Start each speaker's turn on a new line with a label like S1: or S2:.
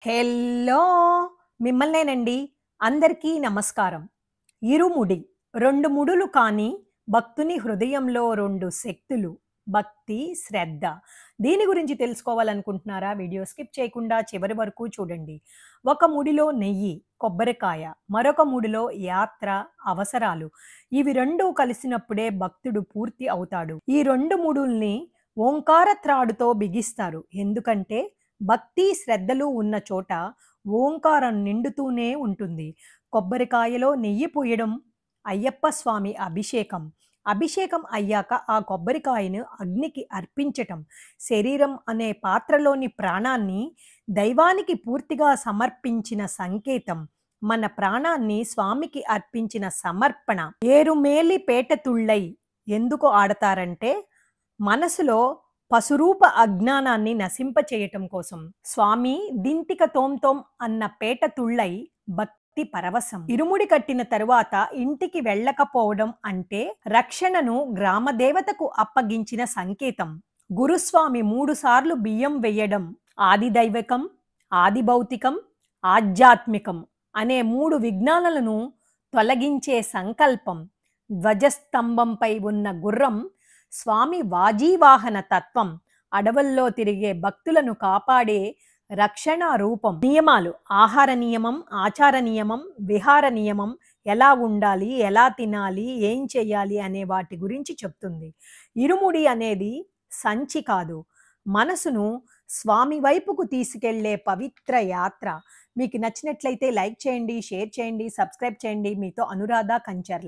S1: Hello మిమ్మల్నేనండి. అందరికీ నమస్కారం. ఇరుముడి 2 ముడులు కాని భక్తుని హృదయంలో 2 శక్తులు. భక్తి, శ్రద్ధ. దీని గురించి తెలుసుకోవాలనుకుంటున్నారా? వీడియో స్కిప్ చేయకుండా చివరి వరకు చూడండి. ఒక ముడిలో నెయ్యి, కొబ్బరికాయ, మరొక ముడిలో యాత్ర, అవసరాలు. ఇవి 2 కలిసినప్పుడే భక్తుడు పూర్తి అవుతాడు. ఈ 2 ముడుల్ని ఓంకార త్రాడుతో బిగిస్తారు. ఎందుకంటే భక్తి, శ్రద్ధలు ఉన్న చోట ఓంకారం నిండుతూనే ఉంటుంది. కొబ్బరికాయలో నెయ్యి పూయడం అయ్యప్ప స్వామి అభిషేకం. అభిషేకం అయ్యాక ఆ కొబ్బరికాయను అగ్నికి అర్పించటం. శరీరం అనే పాత్రలోని ప్రాణాన్ని దైవానికి పూర్తిగా సమర్పించిన సంకేతం. మన ప్రాణాన్ని స్వామికి అర్పించిన సమర్పణ. ఏరుమేలి పేటతుళ్ళై ఎందుకు ఆడతారంటే మనసులో పసురూప అజ్ఞానాన్ని నశింపచేయటం కోసం. స్వామి దింటిక తోంతోం అన్న పేట తుళ్ళై భక్తి పరవశం. ఇరుముడి కట్టిన తరువాత ఇంటికి వెళ్ళకపోవడం అంటే రక్షణను గ్రామదేవతకు అప్పగించిన సంకేతం. గురుస్వామి 3 సార్లు బియ్యం వెయ్యడం ఆది దైవికం, ఆది భౌతికం, ఆధ్యాత్మికం అనే 3 విఘ్నాలను తొలగించే సంకల్పం. ధ్వజస్తంభంపై ఉన్న గుర్రం స్వామి వాజీవాహన తత్వం. అడవుల్లో తిరిగే భక్తులను కాపాడే రక్షణ రూపం. నియమాలు: ఆహార నియమం, ఆచార నియమం, విహార నియమం, ఎలా ఉండాలి, ఎలా తినాలి, ఏం చెయ్యాలి అనే వాటి గురించి చెప్తుంది. ఇరుముడి అనేది సంచి కాదు, మనసును స్వామి వైపుకు తీసుకెళ్లే పవిత్ర యాత్ర. మీకు నచ్చినట్లయితే లైక్ చేయండి, షేర్ చేయండి, సబ్స్క్రైబ్ చేయండి. మీతో అనురాధ కంచర్ల.